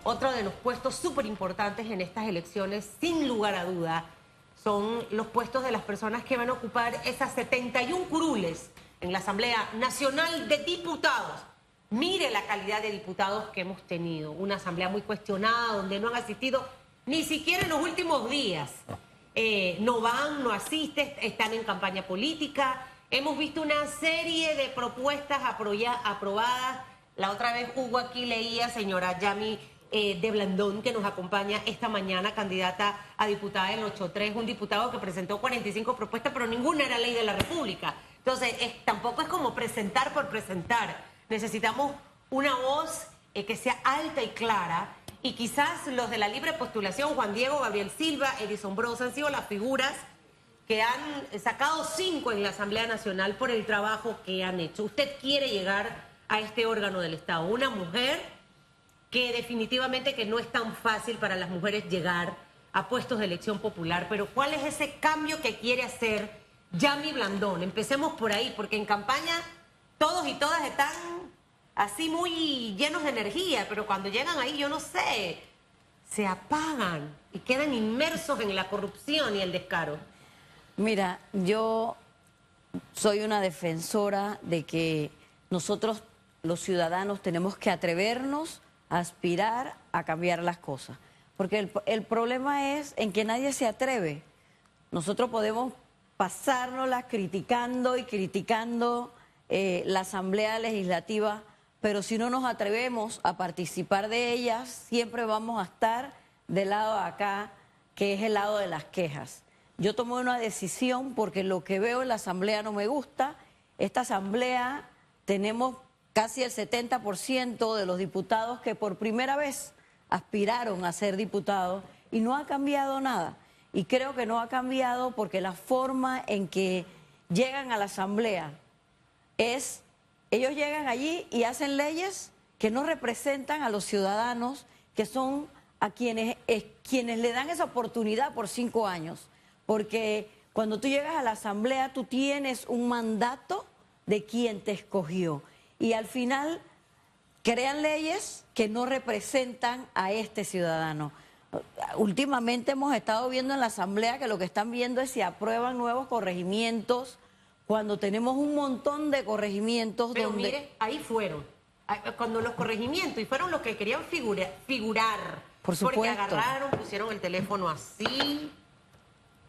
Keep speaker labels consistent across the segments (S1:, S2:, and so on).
S1: Otro de los puestos súper importantes en estas elecciones, sin lugar a duda, son los puestos de las personas que van a ocupar esas 71 curules en la Asamblea Nacional de Diputados. Mire la calidad de diputados que hemos tenido. Una asamblea muy cuestionada, donde no han asistido ni siquiera en los últimos días. No van, no asisten, están en campaña política. Hemos visto una serie de propuestas aprobadas. La otra vez Hugo aquí leía, señora Yami de Blandón, que nos acompaña esta mañana, candidata a diputada del 83, un diputado que presentó 45 propuestas, pero ninguna era ley de la República. Entonces, tampoco es como presentar por presentar. Necesitamos una voz que sea alta y clara, y quizás los de la libre postulación, Juan Diego, Gabriel Silva, Edison Brosa, han sido las figuras que han sacado 5 en la Asamblea Nacional por el trabajo que han hecho. Usted quiere llegar a este órgano del Estado, una mujer que definitivamente que no es tan fácil para las mujeres llegar a puestos de elección popular, pero ¿cuál es ese cambio que quiere hacer Yami Blandón? Empecemos por ahí, porque en campaña todos y todas están así muy llenos de energía, pero cuando llegan ahí, yo no sé, se apagan y quedan inmersos en la corrupción y el descaro.
S2: Mira, yo soy una defensora de que nosotros, los ciudadanos, tenemos que atrevernos a aspirar a cambiar las cosas. Porque el problema es en que nadie se atreve. Nosotros podemos pasárnoslas criticando y criticando la Asamblea Legislativa, pero si no nos atrevemos a participar de ellas, siempre vamos a estar del lado de acá, que es el lado de las quejas. Yo tomé una decisión porque lo que veo en la Asamblea no me gusta. Esta Asamblea tenemos casi el 70% de los diputados que por primera vez aspiraron a ser diputados y no ha cambiado nada. Y creo que no ha cambiado porque la forma en que llegan a la Asamblea es, ellos llegan allí y hacen leyes que no representan a los ciudadanos, que son a quienes le dan esa oportunidad por 5 años. Porque cuando tú llegas a la Asamblea, tú tienes un mandato de quien te escogió. Y al final crean leyes que no representan a este ciudadano. Últimamente hemos estado viendo en la Asamblea que lo que están viendo es si aprueban nuevos corregimientos, cuando tenemos un montón de corregimientos.
S1: Pero
S2: donde...
S1: mire, ahí fueron, cuando los corregimientos, y fueron los que querían figurar.
S2: Por supuesto.
S1: Porque agarraron, pusieron el teléfono así,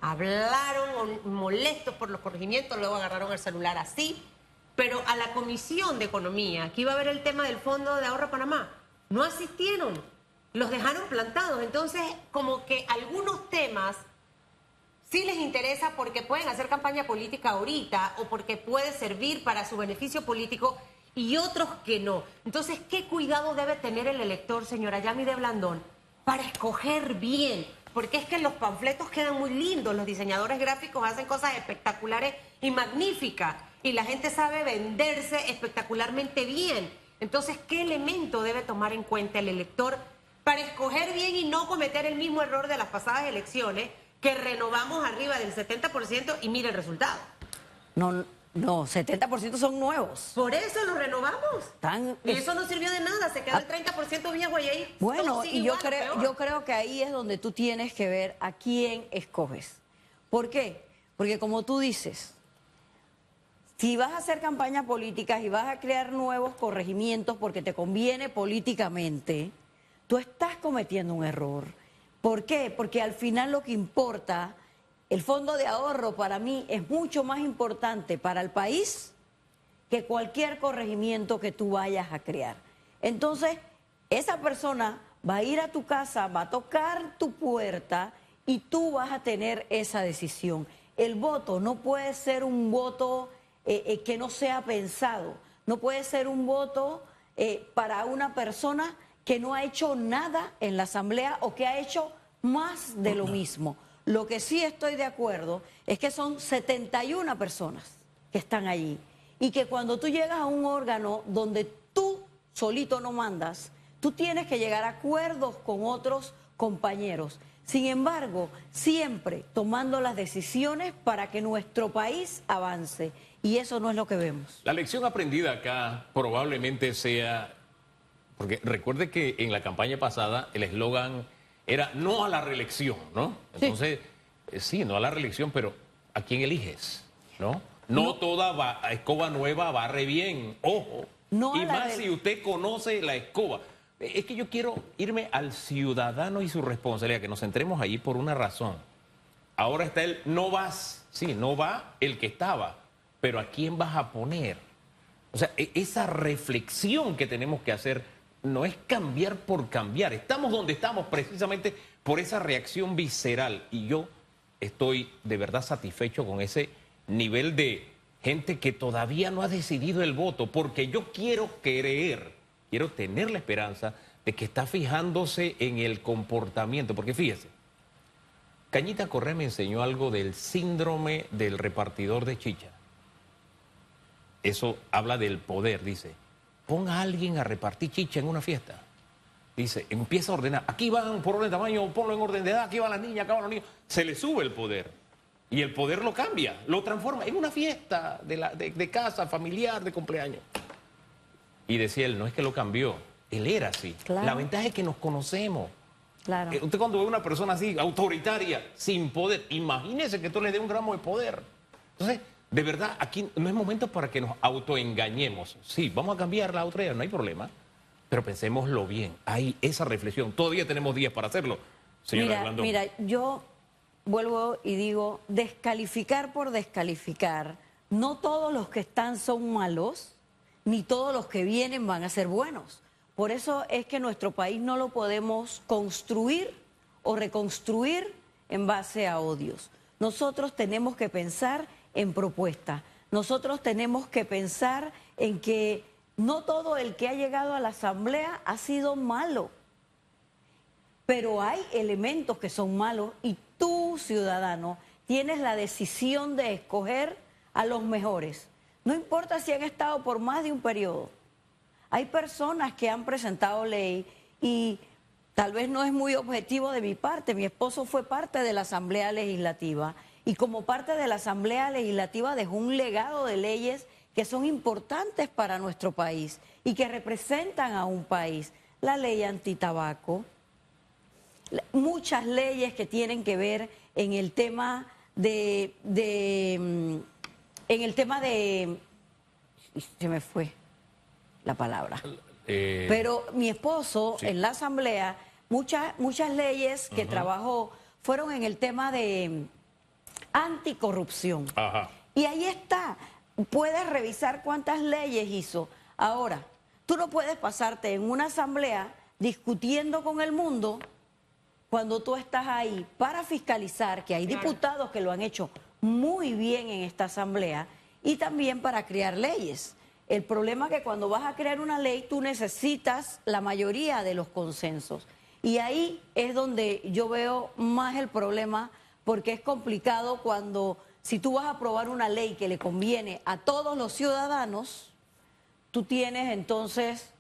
S1: hablaron molestos por los corregimientos, luego agarraron el celular así. Pero a la Comisión de Economía, que iba a ver el tema del Fondo de Ahorro Panamá, no asistieron, los dejaron plantados. Entonces, como que algunos temas sí les interesa porque pueden hacer campaña política ahorita o porque puede servir para su beneficio político, y otros que no. Entonces, ¿qué cuidado debe tener el elector, señora Yami de Blandón, para escoger bien? Porque es que los panfletos quedan muy lindos, los diseñadores gráficos hacen cosas espectaculares y magníficas, y la gente sabe venderse espectacularmente bien. Entonces, ¿qué elemento debe tomar en cuenta el elector para escoger bien y no cometer el mismo error de las pasadas elecciones, que renovamos arriba del 70% y mire el resultado?
S2: No, 70% son nuevos.
S1: Por eso los renovamos. Y eso no sirvió de nada, se quedó el 30% viejo y ahí.
S2: Bueno, y yo creo que ahí es donde tú tienes que ver a quién escoges. ¿Por qué? Porque como tú dices, si vas a hacer campañas políticas y vas a crear nuevos corregimientos porque te conviene políticamente, tú estás cometiendo un error. ¿Por qué? Porque al final lo que importa, el fondo de ahorro para mí es mucho más importante para el país que cualquier corregimiento que tú vayas a crear. Entonces, esa persona va a ir a tu casa, va a tocar tu puerta y tú vas a tener esa decisión. El voto no puede ser un voto que no sea pensado, no puede ser un voto para una persona que no ha hecho nada en la Asamblea o que ha hecho más de lo mismo. Lo que sí estoy de acuerdo es que son 71 personas que están allí y que cuando tú llegas a un órgano donde tú solito no mandas, tú tienes que llegar a acuerdos con otros compañeros. Sin embargo, siempre tomando las decisiones para que nuestro país avance, y eso no es lo que vemos.
S3: La lección aprendida acá probablemente sea Porque recuerde que en la campaña pasada el eslogan era no a la reelección, ¿no? Entonces, sí, no a la reelección, pero ¿a quién eliges? ¿No? No toda escoba nueva barre bien, ojo.
S2: No a
S3: y
S2: la
S3: más si usted conoce la escoba. Es que yo quiero irme al ciudadano y su responsabilidad, que nos centremos allí por una razón. Ahora está el no vas, sí, no va el que estaba, pero ¿a quién vas a poner? O sea, esa reflexión que tenemos que hacer no es cambiar por cambiar. Estamos donde estamos precisamente por esa reacción visceral. Y yo estoy de verdad satisfecho con ese nivel de gente que todavía no ha decidido el voto, porque yo quiero creer, quiero tener la esperanza de que está fijándose en el comportamiento. Porque fíjese, Cañita Correa me enseñó algo del síndrome del repartidor de chicha. Eso habla del poder, dice. Ponga a alguien a repartir chicha en una fiesta. Dice, empieza a ordenar. Aquí van por orden de tamaño, ponlo en orden de edad, aquí van las niñas, acá van los niños. Se le sube el poder. Y el poder lo cambia, lo transforma en una fiesta de casa, familiar, de cumpleaños. Y decía él, no es que lo cambió, él era así.
S2: Claro.
S3: La ventaja es que nos conocemos.
S2: Claro.
S3: Usted cuando ve una persona así, autoritaria, sin poder, imagínese que tú le dé un gramo de poder. Entonces, de verdad, aquí no es momento para que nos autoengañemos. Sí, vamos a cambiar la autoridad, no hay problema, pero pensémoslo bien. Hay esa reflexión. Todavía tenemos días para hacerlo, señora Blandón.
S2: Mira, yo vuelvo y digo, descalificar por descalificar, no todos los que están son malos, ni todos los que vienen van a ser buenos. Por eso es que nuestro país no lo podemos construir o reconstruir en base a odios. Nosotros tenemos que pensar en propuestas. Nosotros tenemos que pensar en que no todo el que ha llegado a la Asamblea ha sido malo, pero hay elementos que son malos y tú, ciudadano, tienes la decisión de escoger a los mejores. No importa si han estado por más de un periodo. Hay personas que han presentado ley y tal vez no es muy objetivo de mi parte. Mi esposo fue parte de la Asamblea Legislativa y como parte de la Asamblea Legislativa dejó un legado de leyes que son importantes para nuestro país y que representan a un país. La ley antitabaco, muchas leyes que tienen que ver en el tema se me fue la palabra. Pero mi esposo en la Asamblea, muchas leyes que trabajó fueron en el tema de anticorrupción.
S3: Ajá.
S2: Y ahí está, puedes revisar cuántas leyes hizo. Ahora, tú no puedes pasarte en una asamblea discutiendo con el mundo cuando tú estás ahí para fiscalizar, que hay diputados que lo han hecho muy bien en esta asamblea, y también para crear leyes. El problema es que cuando vas a crear una ley, tú necesitas la mayoría de los consensos. Y ahí es donde yo veo más el problema, porque es complicado cuando, si tú vas a aprobar una ley que le conviene a todos los ciudadanos, tú tienes entonces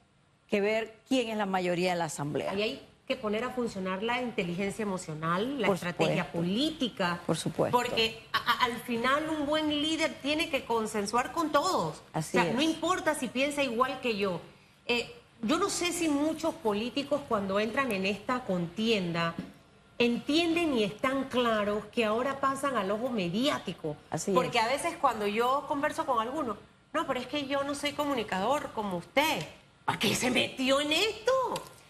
S2: que ver quién es la mayoría de la Asamblea.
S1: Ahí hay que poner a funcionar la inteligencia emocional, la
S2: Por
S1: estrategia
S2: supuesto.
S1: política.
S2: Por supuesto.
S1: Porque al final un buen líder tiene que consensuar con todos.
S2: Así
S1: o sea,
S2: es.
S1: no importa si piensa igual que yo. Yo no sé si muchos políticos cuando entran en esta contienda entienden y están claros que ahora pasan al ojo mediático.
S2: Así
S1: porque
S2: es.
S1: a veces cuando yo converso con alguno, no, pero es que yo no soy comunicador como usted. ¿Para qué se metió en esto?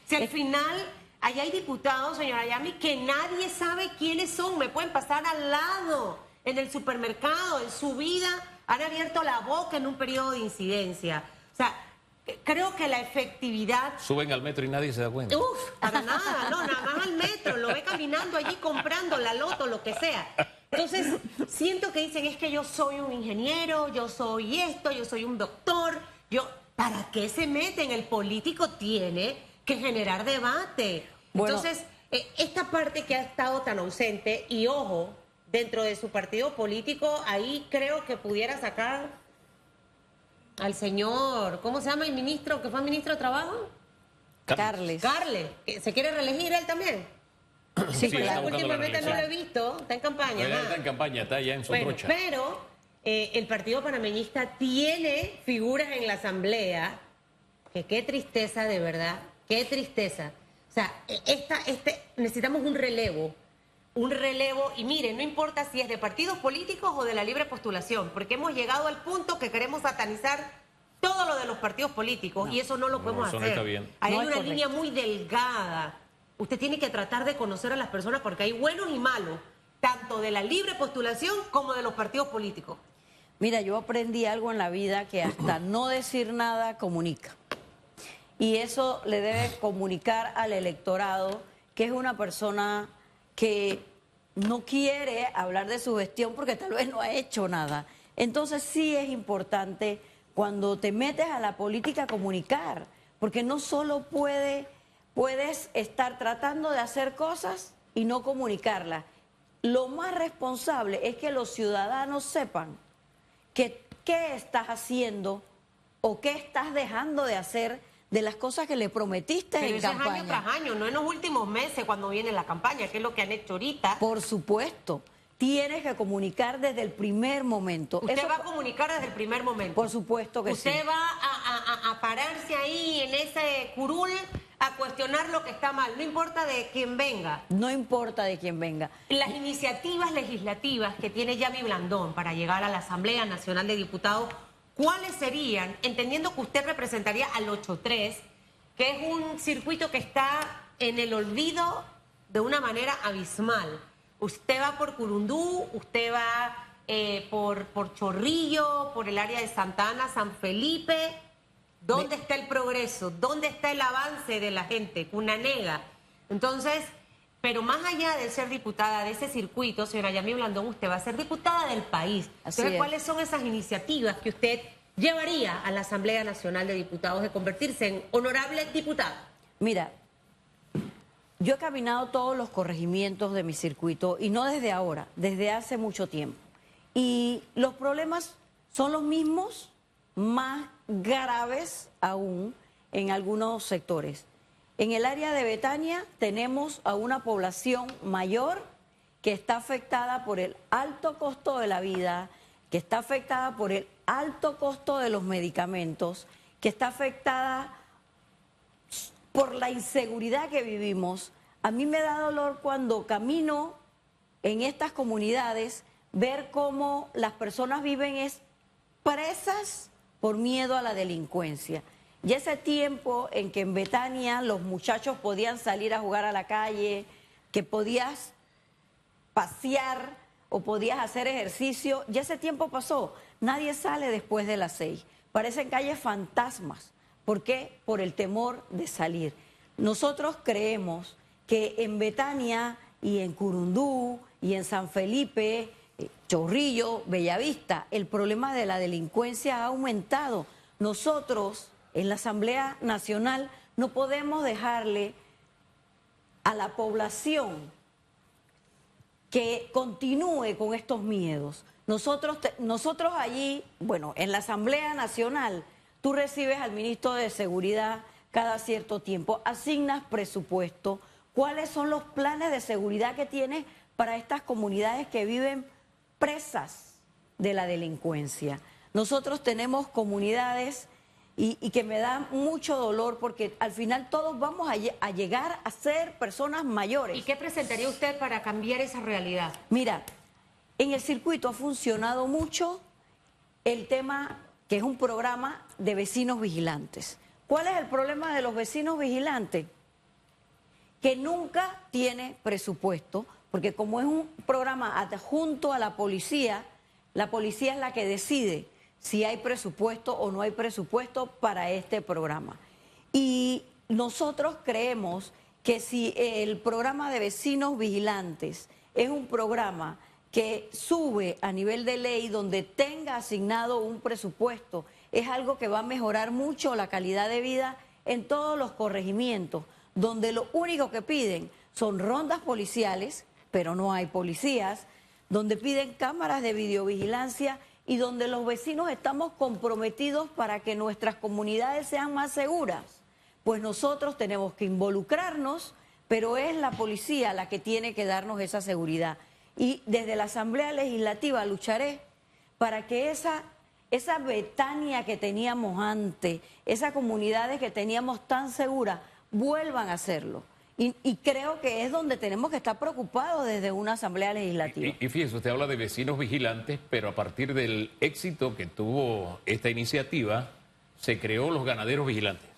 S1: Si al final, allá hay diputados, señora Yami, que nadie sabe quiénes son. Me pueden pasar al lado, en el supermercado, en su vida, han abierto la boca en un periodo de incidencia. O sea, creo que la efectividad...
S3: Suben al metro y nadie se da cuenta.
S1: Uf, para nada, no, nada más al metro, lo ve caminando allí comprando la loto, lo que sea. Entonces, siento que dicen, es que yo soy un ingeniero, yo soy esto, yo soy un doctor, ¿para qué se meten? El político tiene que generar debate.
S2: Bueno.
S1: Entonces, esta parte que ha estado tan ausente, y ojo, dentro de su partido político, ahí creo que pudiera sacar al señor, ¿cómo se llama el ministro que fue ministro de Trabajo?
S2: Carles.
S1: Carles, que ¿se quiere reelegir él también?
S2: Sí,
S3: Sí,
S1: Pues
S3: está buscando la
S1: últimamente no lo he
S3: reelección.
S1: visto, está en campaña.
S3: Él
S1: ajá.
S3: está en campaña, está allá en su
S1: Bueno,
S3: trocha.
S1: pero el Partido Panameñista tiene figuras en la Asamblea que qué tristeza, de verdad, qué tristeza. O sea, necesitamos un relevo, y mire, no importa si es de partidos políticos o de la libre postulación, porque hemos llegado al punto que queremos satanizar todo lo de los partidos políticos y eso no lo podemos
S3: eso no
S1: hacer.
S3: está bien.
S1: Ahí
S2: No
S1: hay
S2: es
S1: una
S2: correcto.
S1: línea muy delgada. Usted tiene que tratar de conocer a las personas porque hay buenos y malos, tanto de la libre postulación como de los partidos políticos.
S2: Mira, yo aprendí algo en la vida que hasta no decir nada comunica. Y eso le debe comunicar al electorado que es una persona que no quiere hablar de su gestión porque tal vez no ha hecho nada. Entonces sí es importante cuando te metes a la política comunicar, porque no solo puedes estar tratando de hacer cosas y no comunicarlas. Lo más responsable es que los ciudadanos sepan qué estás haciendo o qué estás dejando de hacer de las cosas que le prometiste
S1: Pero
S2: en
S1: eso
S2: campaña.
S1: es año tras año, no en los últimos meses cuando viene la campaña, que es lo que han hecho ahorita.
S2: Por supuesto, tienes que comunicar desde el primer momento.
S1: Usted
S2: Eso,
S1: va a comunicar desde el primer momento.
S2: por supuesto que sí.
S1: Usted va a pararse ahí en ese curul a cuestionar lo que está mal, no importa de quién venga.
S2: No importa de quién venga.
S1: Las iniciativas legislativas que tiene Yami Blandón para llegar a la Asamblea Nacional de Diputados, ¿cuáles serían? Entendiendo que usted representaría al 8-3, que es un circuito que está en el olvido de una manera abismal. Usted va por Curundú, usted va por Chorrillo, por el área de Santa Ana, San Felipe. ¿Dónde está el progreso? ¿Dónde está el avance de la gente? Cunanega. Entonces, pero más allá de ser diputada de ese circuito, señora Yami Blandón, usted va a ser diputada del país.
S2: Así
S1: Entonces,
S2: es.
S1: ¿cuáles son esas iniciativas que usted llevaría a la Asamblea Nacional de Diputados de convertirse en honorable diputada?
S2: Mira, yo he caminado todos los corregimientos de mi circuito y no desde ahora, desde hace mucho tiempo. Y los problemas son los mismos, más graves aún en algunos sectores. En el área de Betania tenemos a una población mayor que está afectada por el alto costo de la vida, que está afectada por el alto costo de los medicamentos, que está afectada por la inseguridad que vivimos. A mí me da dolor cuando camino en estas comunidades ver cómo las personas viven presas por miedo a la delincuencia. Y ese tiempo en que en Betania los muchachos podían salir a jugar a la calle, que podías pasear o podías hacer ejercicio, ya ese tiempo pasó. Nadie sale después de las 6. Parecen calles fantasmas. ¿Por qué? Por el temor de salir. Nosotros creemos que en Betania y en Curundú y en San Felipe, Chorrillo, Bellavista, el problema de la delincuencia ha aumentado. Nosotros en la Asamblea Nacional no podemos dejarle a la población que continúe con estos miedos. Nosotros allí, bueno, en la Asamblea Nacional, tú recibes al ministro de Seguridad cada cierto tiempo, asignas presupuesto. ¿Cuáles son los planes de seguridad que tienes para estas comunidades que viven presas de la delincuencia? Nosotros tenemos comunidades y que me da mucho dolor porque al final todos vamos a llegar a ser personas mayores.
S1: ¿Y qué presentaría usted para cambiar esa realidad?
S2: Mira, en el circuito ha funcionado mucho el tema que es un programa de vecinos vigilantes. ¿Cuál es el problema de los vecinos vigilantes? Que nunca tiene presupuesto, porque como es un programa adjunto a la policía es la que decide si hay presupuesto o no hay presupuesto para este programa. Y nosotros creemos que si el programa de vecinos vigilantes es un programa que sube a nivel de ley, donde tenga asignado un presupuesto, es algo que va a mejorar mucho la calidad de vida en todos los corregimientos, donde lo único que piden son rondas policiales, pero no hay policías, donde piden cámaras de videovigilancia y donde los vecinos estamos comprometidos para que nuestras comunidades sean más seguras. Pues nosotros tenemos que involucrarnos, pero es la policía la que tiene que darnos esa seguridad. Y desde la Asamblea Legislativa lucharé para que esa Betania que teníamos antes, esas comunidades que teníamos tan seguras, vuelvan a hacerlo. Y creo que es donde tenemos que estar preocupados desde una asamblea legislativa.
S3: Y fíjese, usted habla de vecinos vigilantes, pero a partir del éxito que tuvo esta iniciativa, se creó los ganaderos vigilantes,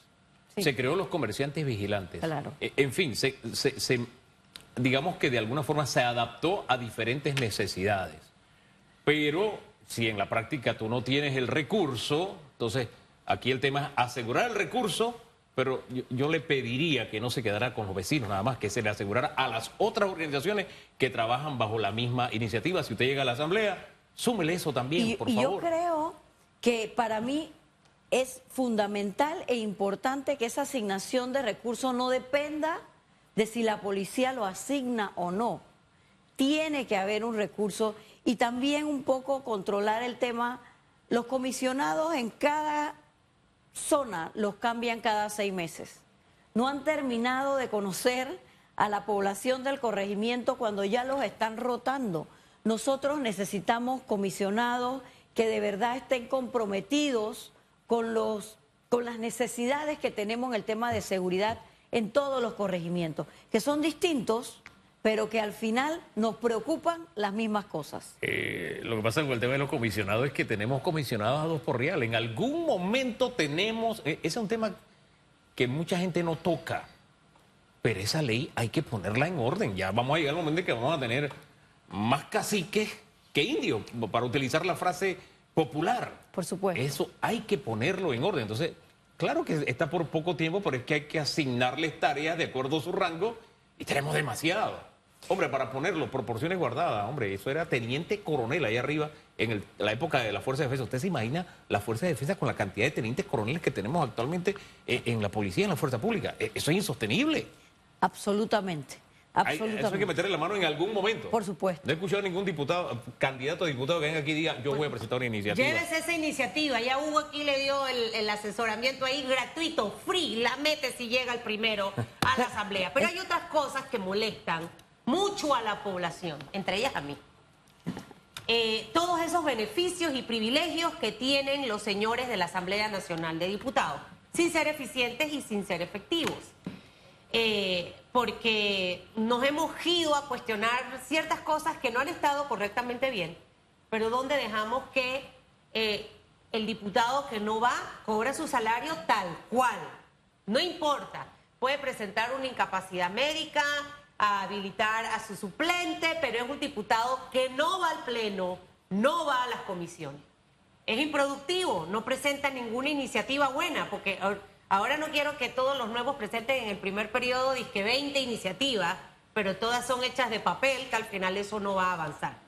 S2: Sí.
S3: se creó los comerciantes vigilantes.
S2: Claro.
S3: En fin, digamos que de alguna forma se adaptó a diferentes necesidades. Pero si en la práctica tú no tienes el recurso, entonces aquí el tema es asegurar el recurso. Pero yo le pediría que no se quedara con los vecinos, nada más que se le asegurara a las otras organizaciones que trabajan bajo la misma iniciativa. Si usted llega a la asamblea, súmele eso también, por favor.
S2: Yo creo que para mí es fundamental e importante que esa asignación de recursos no dependa de si la policía lo asigna o no. Tiene que haber un recurso y también un poco controlar el tema. Los comisionados en cada zona los cambian cada 6 meses. No han terminado de conocer a la población del corregimiento cuando ya los están rotando. Nosotros necesitamos comisionados que de verdad estén comprometidos con las necesidades que tenemos en el tema de seguridad en todos los corregimientos, que son distintos, pero que al final nos preocupan las mismas cosas.
S3: Lo que pasa con el tema de los comisionados es que tenemos comisionados a 2 por real. En algún momento tenemos, ese es un tema que mucha gente no toca, pero esa ley hay que ponerla en orden. Ya vamos a llegar al momento en que vamos a tener más caciques que indios, para utilizar la frase popular.
S2: Por supuesto.
S3: Eso hay que ponerlo en orden. Entonces, claro que está por poco tiempo, pero es que hay que asignarles tareas de acuerdo a su rango y tenemos demasiado. Hombre, para ponerlo, proporciones guardadas, hombre, eso era teniente coronel ahí arriba en la época de la Fuerza de Defensa. ¿Usted se imagina la Fuerza de Defensa con la cantidad de tenientes coroneles que tenemos actualmente en la policía y en la Fuerza Pública? Eso es insostenible.
S2: Absolutamente. Absolutamente.
S3: Eso hay que meterle la mano en algún momento.
S2: Por supuesto.
S3: No he escuchado a ningún diputado, candidato a diputado que venga aquí y diga, yo voy a presentar una iniciativa.
S1: Llévese esa iniciativa. Ya Hugo aquí le dio el asesoramiento ahí gratuito, free. La mete si llega el primero a la asamblea. Pero hay otras cosas que molestan mucho a la población, entre ellas a mí. Todos esos beneficios y privilegios que tienen los señores de la Asamblea Nacional de Diputados, sin ser eficientes y sin ser efectivos. Porque nos hemos ido a cuestionar ciertas cosas que no han estado correctamente bien, pero donde dejamos que el diputado que no va cobra su salario tal cual, no importa, puede presentar una incapacidad médica, a habilitar a su suplente, pero es un diputado que no va al pleno, no va a las comisiones. Es improductivo, no presenta ninguna iniciativa buena, porque ahora no quiero que todos los nuevos presenten en el primer periodo disque 20 iniciativas, pero todas son hechas de papel, que al final eso no va a avanzar.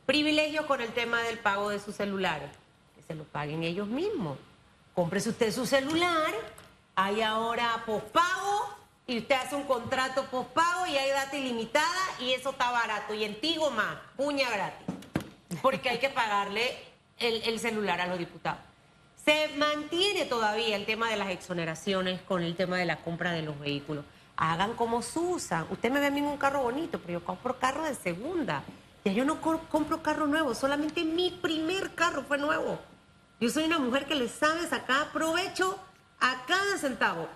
S1: Privilegio con el tema del pago de sus celulares, que se lo paguen ellos mismos. Cómprese usted su celular, hay ahora pospago, y usted hace un contrato pospago y hay data ilimitada y eso está barato. Y en Tigo más, puña gratis. Porque hay que pagarle el celular a los diputados. Se mantiene todavía el tema de las exoneraciones con el tema de la compra de los vehículos. Hagan como Susan. Usted me ve a mí en un carro bonito, pero yo compro carro de segunda. Ya yo no compro carro nuevo, solamente mi primer carro fue nuevo. Yo soy una mujer que le sabe sacar provecho a cada centavo.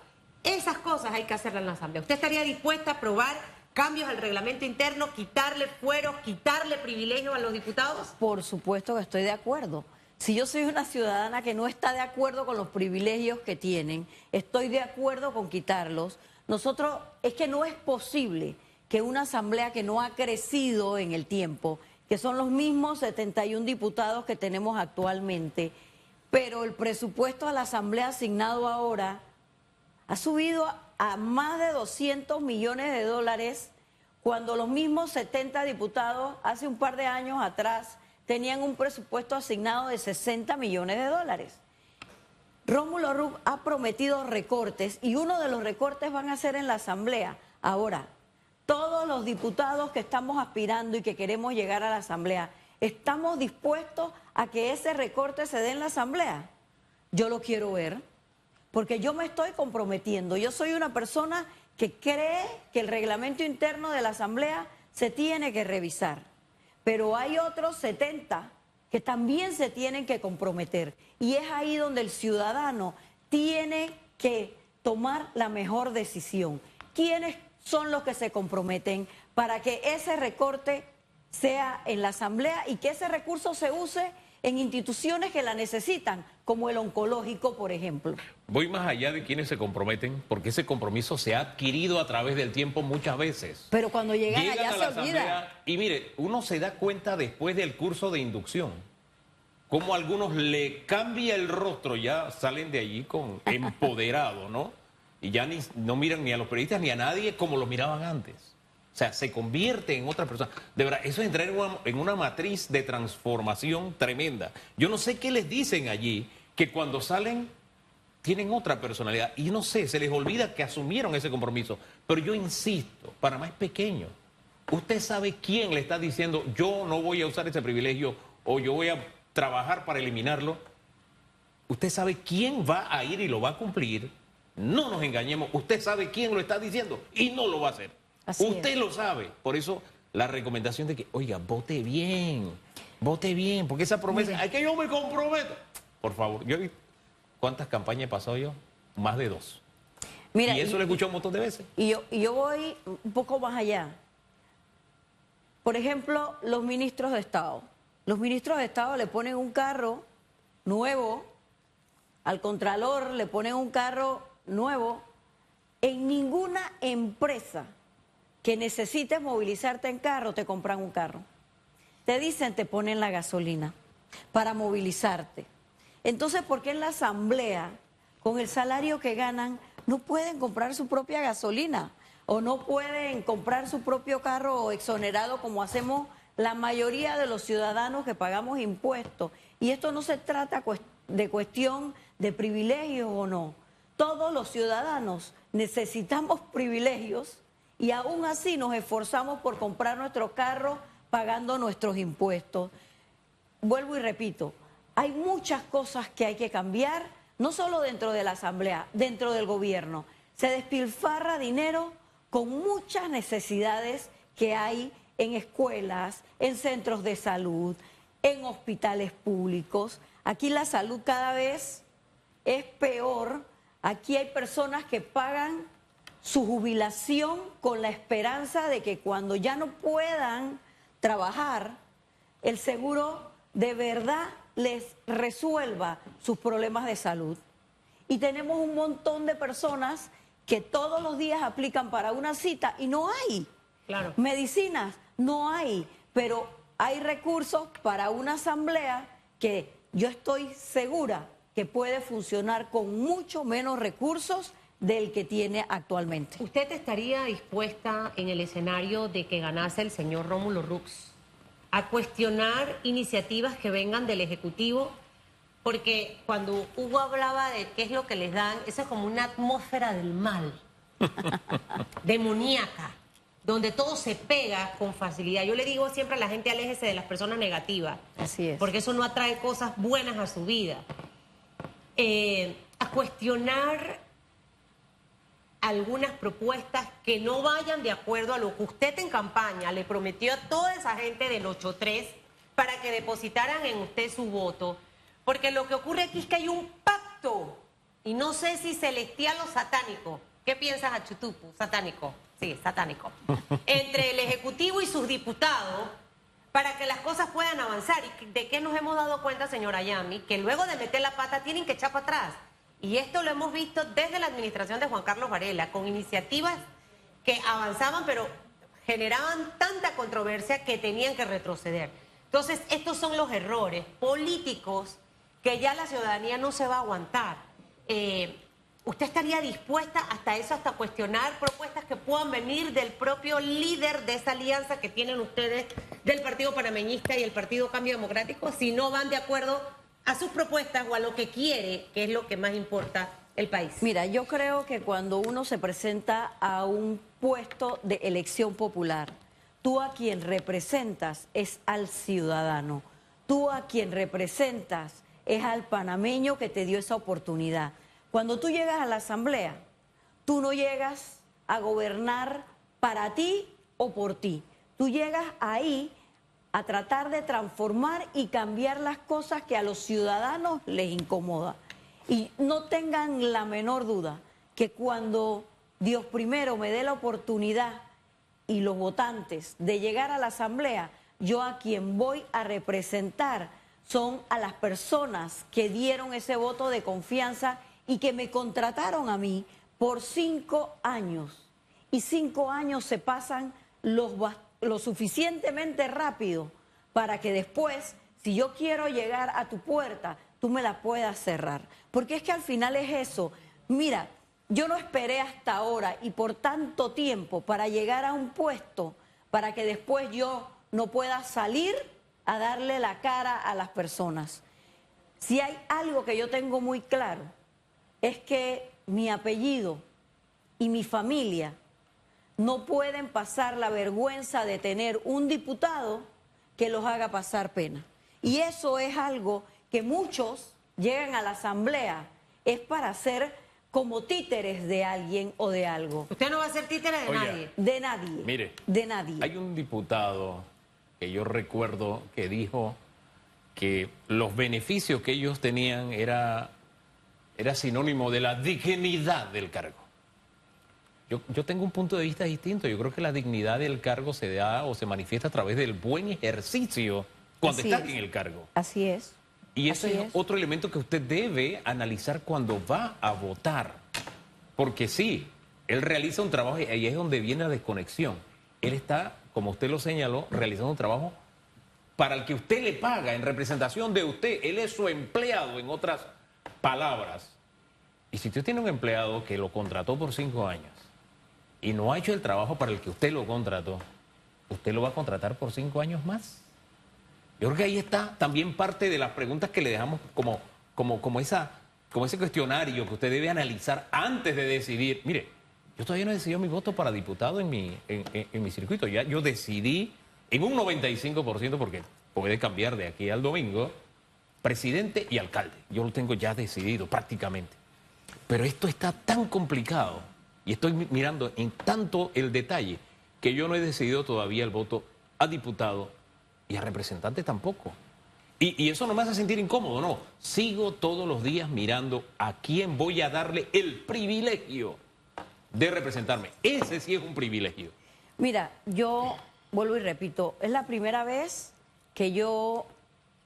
S1: Esas cosas hay que hacerlas en la Asamblea. ¿Usted estaría dispuesta a aprobar cambios al reglamento interno, quitarle fueros, quitarle privilegios a los diputados?
S2: Por supuesto que estoy de acuerdo. Si yo soy una ciudadana que no está de acuerdo con los privilegios que tienen, estoy de acuerdo con quitarlos. Nosotros, es que no es posible que una asamblea que no ha crecido en el tiempo, que son los mismos 71 diputados que tenemos actualmente, pero el presupuesto a la asamblea asignado ahora ha subido a más de 200 millones de dólares, cuando los mismos 70 diputados hace un par de años atrás tenían un presupuesto asignado de 60 millones de dólares. Rómulo Rux ha prometido recortes y uno de los recortes van a ser en la asamblea. Ahora, todos los diputados que estamos aspirando y que queremos llegar a la asamblea, ¿estamos dispuestos a que ese recorte se dé en la asamblea? Yo lo quiero ver. Porque yo me estoy comprometiendo. Yo soy una persona que cree que el reglamento interno de la Asamblea se tiene que revisar. Pero hay otros 70 que también se tienen que comprometer. Y es ahí donde el ciudadano tiene que tomar la mejor decisión. ¿Quiénes son los que se comprometen para que ese recorte sea en la Asamblea y que ese recurso se use en instituciones que la necesitan, como el oncológico, por ejemplo?
S3: Voy más allá de quienes se comprometen, porque ese compromiso se ha adquirido a través del tiempo muchas veces.
S2: Pero cuando llegan allá
S3: a
S2: se
S3: la
S2: olvida.
S3: Asamblea y mire, uno se da cuenta después del curso de inducción, cómo a algunos le cambia el rostro, ya salen de allí con empoderado, ¿no? Y ya no miran ni a los periodistas ni a nadie como los miraban antes. O sea, se convierte en otra persona. De verdad, eso es entrar en una matriz de transformación tremenda. Yo no sé qué les dicen allí, que cuando salen tienen otra personalidad. Y no sé, se les olvida que asumieron ese compromiso. Pero yo insisto, Panamá es pequeño. Usted sabe quién le está diciendo, yo no voy a usar ese privilegio o yo voy a trabajar para eliminarlo. Usted sabe quién va a ir y lo va a cumplir. No nos engañemos. Usted sabe quién lo está diciendo y no lo va a hacer. Usted lo sabe. Por eso la recomendación de que, oiga, vote bien, porque esa promesa, es que yo me comprometo. Por favor, ¿cuántas campañas he pasado yo? Más de 2.
S2: Mira,
S3: y eso lo he escuchado un montón de veces.
S2: Y yo voy un poco más allá. Por ejemplo, los ministros de Estado. Los ministros de Estado le ponen un carro nuevo, al contralor le ponen un carro nuevo. En ninguna empresa que necesites movilizarte en carro, te compran un carro. Te dicen, te ponen la gasolina para movilizarte. Entonces, ¿por qué en la Asamblea, con el salario que ganan, no pueden comprar su propia gasolina? O no pueden comprar su propio carro exonerado como hacemos la mayoría de los ciudadanos que pagamos impuestos. Y esto no se trata de cuestión de privilegios o no. Todos los ciudadanos necesitamos privilegios y aún así nos esforzamos por comprar nuestro carro pagando nuestros impuestos. Vuelvo y repito, hay muchas cosas que hay que cambiar, no solo dentro de la Asamblea, dentro del gobierno. Se despilfarra dinero con muchas necesidades que hay en escuelas, en centros de salud, en hospitales públicos. Aquí la salud cada vez es peor. Aquí hay personas que pagan su jubilación con la esperanza de que cuando ya no puedan trabajar, el seguro de verdad les resuelva sus problemas de salud. Y tenemos un montón de personas que todos los días aplican para una cita y no hay.
S1: Claro.
S2: Medicinas, no hay, pero hay recursos para una asamblea que yo estoy segura que puede funcionar con mucho menos recursos del que tiene actualmente.
S1: ¿Usted estaría dispuesta en el escenario de que ganase el señor Rómulo Rux a cuestionar iniciativas que vengan del Ejecutivo? Porque cuando Hugo hablaba de qué es lo que les dan, eso es como una atmósfera del mal, demoníaca, donde todo se pega con facilidad. Yo le digo siempre a la gente, aléjese de las personas negativas.
S2: Así es.
S1: Porque eso no atrae cosas buenas a su vida. A cuestionar algunas propuestas que no vayan de acuerdo a lo que usted en campaña le prometió a toda esa gente del 8-3 para que depositaran en usted su voto. Porque lo que ocurre aquí es que hay un pacto, y no sé si celestial o satánico. ¿Qué piensas, Achutupu? Satánico. Sí, satánico. Entre el Ejecutivo y sus diputados, para que las cosas puedan avanzar. ¿Y de qué nos hemos dado cuenta, señora Yami? Que luego de meter la pata tienen que echar para atrás. Y esto lo hemos visto desde la administración de Juan Carlos Varela, con iniciativas que avanzaban, pero generaban tanta controversia que tenían que retroceder. Entonces, estos son los errores políticos que ya la ciudadanía no se va a aguantar. ¿Usted estaría dispuesta hasta eso, hasta cuestionar propuestas que puedan venir del propio líder de esa alianza que tienen ustedes del Partido Panameñista y el Partido Cambio Democrático, si no van de acuerdo a sus propuestas o a lo que quiere, que es lo que más importa el país?
S2: Mira, yo creo que cuando uno se presenta a un puesto de elección popular, tú a quien representas es al ciudadano, tú a quien representas es al panameño que te dio esa oportunidad. Cuando tú llegas a la asamblea, tú no llegas a gobernar para ti o por ti. Tú llegas ahí a tratar de transformar y cambiar las cosas que a los ciudadanos les incomoda. Y no tengan la menor duda que cuando Dios primero me dé la oportunidad y los votantes de llegar a la asamblea, yo a quien voy a representar son a las personas que dieron ese voto de confianza y que me contrataron a mí por 5 años. Y 5 años se pasan lo suficientemente rápido para que después, si yo quiero llegar a tu puerta, tú me la puedas cerrar. Porque es que al final es eso. Mira, yo no esperé hasta ahora y por tanto tiempo para llegar a un puesto para que después yo no pueda salir a darle la cara a las personas. Si hay algo que yo tengo muy claro, es que mi apellido y mi familia no pueden pasar la vergüenza de tener un diputado que los haga pasar pena. Y eso es algo que muchos llegan a la asamblea, es para ser como títeres de alguien o de algo.
S1: Usted no va a ser títere de nadie.
S2: De nadie.
S3: Mire,
S2: de nadie.
S3: Hay un diputado que yo recuerdo que dijo que los beneficios que ellos tenían era sinónimo de la dignidad del cargo. Yo tengo un punto de vista distinto. Yo creo que la dignidad del cargo se da o se manifiesta a través del buen ejercicio cuando estás en el cargo.
S2: Así es.
S3: Y ese es otro elemento que usted debe analizar cuando va a votar. Porque sí, él realiza un trabajo y ahí es donde viene la desconexión. Él está, como usted lo señaló, realizando un trabajo para el que usted le paga en representación de usted. Él es su empleado, en otras palabras. Y si usted tiene un empleado que lo contrató por 5 años y no ha hecho el trabajo para el que usted lo contrató, ¿usted lo va a contratar por 5 años más? Yo creo que ahí está también parte de las preguntas que le dejamos como ese cuestionario que usted debe analizar antes de decidir. Mire, yo todavía no he decidido mi voto para diputado en mi circuito. Ya yo decidí en un 95%, porque puede cambiar de aquí al domingo, presidente y alcalde. Yo lo tengo ya decidido prácticamente. Pero esto está tan complicado y estoy mirando en tanto el detalle que yo no he decidido todavía el voto a diputado y a representante tampoco. Y eso no me hace sentir incómodo, no. Sigo todos los días mirando a quién voy a darle el privilegio de representarme. Ese sí es un privilegio.
S2: Mira, yo vuelvo y repito, es la primera vez que yo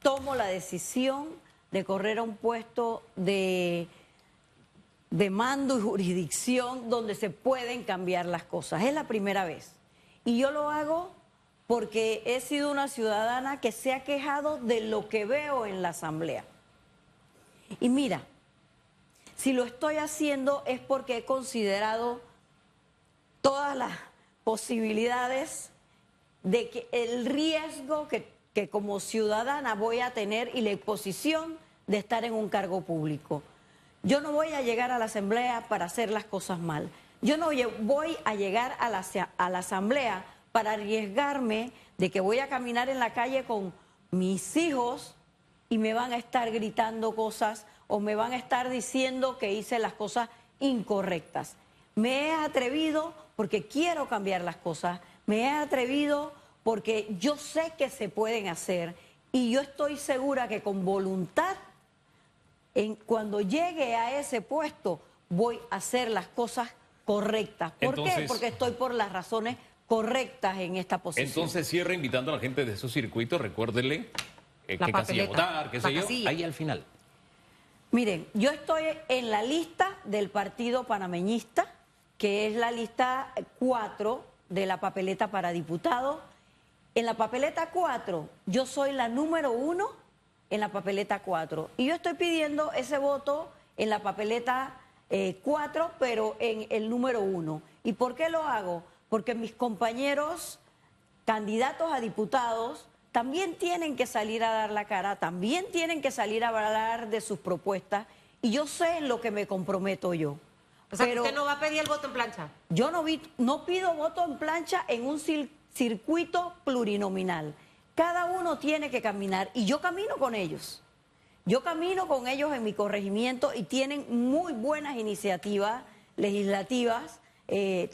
S2: tomo la decisión de correr a un puesto de mando y jurisdicción donde se pueden cambiar las cosas. Es la primera vez. Y yo lo hago porque he sido una ciudadana que se ha quejado de lo que veo en la asamblea. Y mira, si lo estoy haciendo es porque he considerado todas las posibilidades de que el riesgo que como ciudadana voy a tener y la exposición de estar en un cargo público. Yo no voy a llegar a la asamblea para hacer las cosas mal. Yo no voy a llegar a la asamblea para arriesgarme de que voy a caminar en la calle con mis hijos y me van a estar gritando cosas o me van a estar diciendo que hice las cosas incorrectas. Me he atrevido porque quiero cambiar las cosas, me he atrevido porque yo sé que se pueden hacer y yo estoy segura que con voluntad, cuando llegue a ese puesto, voy a hacer las cosas correctas. ¿Por qué? Porque estoy por las razones correctas en esta posición.
S3: Entonces cierra invitando a la gente de su circuito, recuérdele qué casilla votar, qué sé yo, ahí al final.
S2: Miren, yo estoy en la lista del Partido Panameñista, que es la lista 4 de la papeleta para diputado. En la papeleta 4, yo soy la número 1 en la papeleta 4. Y yo estoy pidiendo ese voto en la papeleta 4, pero en el número 1. ¿Y por qué lo hago? Porque mis compañeros candidatos a diputados también tienen que salir a dar la cara, también tienen que salir a hablar de sus propuestas, y yo sé en lo que me comprometo yo.
S1: O sea, pero usted no va a pedir el voto en plancha.
S2: Yo no pido voto en plancha en un circuito plurinominal. Cada uno tiene que caminar y yo camino con ellos. Yo camino con ellos en mi corregimiento y tienen muy buenas iniciativas legislativas,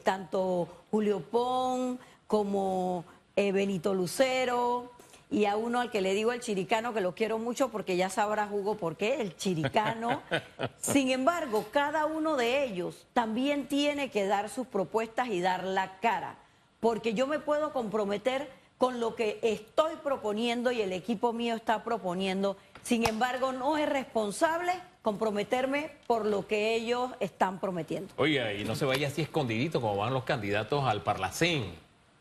S2: tanto Julio Pon como Benito Lucero y a uno al que le digo el chiricano, que lo quiero mucho porque ya sabrá Hugo por qué, el chiricano. Sin embargo, cada uno de ellos también tiene que dar sus propuestas y dar la cara, porque yo me puedo comprometer con lo que estoy proponiendo y el equipo mío está proponiendo. Sin embargo, no es responsable comprometerme por lo que ellos están prometiendo.
S3: Oiga, y no se vaya así escondidito como van los candidatos al Parlacén,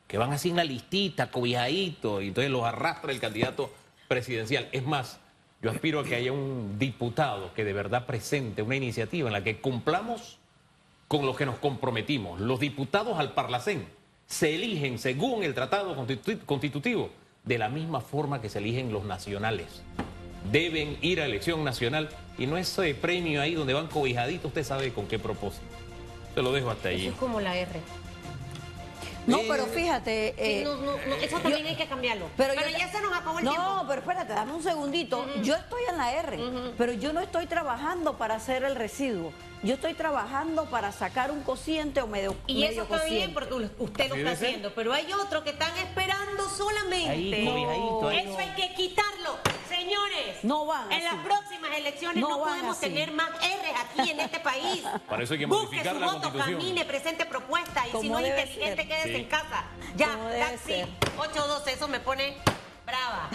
S3: que van así en la listita, cobijaditos, y entonces los arrastra el candidato presidencial. Es más, yo aspiro a que haya un diputado que de verdad presente una iniciativa en la que cumplamos con lo que nos comprometimos. Los diputados al Parlacén se eligen según el tratado constitutivo, de la misma forma que se eligen los nacionales. Deben ir a elección nacional y no ese premio ahí donde van cobijaditos, usted sabe con qué propósito. Se lo dejo hasta ahí.
S1: Eso es como la R.
S2: No, pero fíjate...
S1: Sí, no, eso también hay que cambiarlo.
S2: Pero
S1: ya se nos acabó el tiempo.
S2: No, pero espérate, dame un segundito. Yo estoy en la R, pero yo no estoy trabajando para hacer el residuo. Yo estoy trabajando para sacar un cociente o medio
S1: Y eso está
S2: cociente.
S1: bien porque usted lo está haciendo, pero hay otros que están esperando solamente.
S3: Ahí, cobijadito, ahí.
S1: Eso hay que quitarlo. Señores,
S2: No van
S1: en
S2: así.
S1: las próximas elecciones no
S2: van
S1: podemos
S2: así.
S1: tener más R's aquí en este país.
S3: Para eso hay que
S1: Busque
S3: modificar
S1: su
S3: la
S1: voto,
S3: Constitución.
S1: camine, presente propuesta. Y si
S2: Como
S1: no es
S2: debe
S1: inteligente,
S2: ser.
S1: quédese
S3: Sí.
S1: en casa. Ya,
S2: Como debe
S1: taxi,
S2: ser.
S1: 812, eso me pone brava.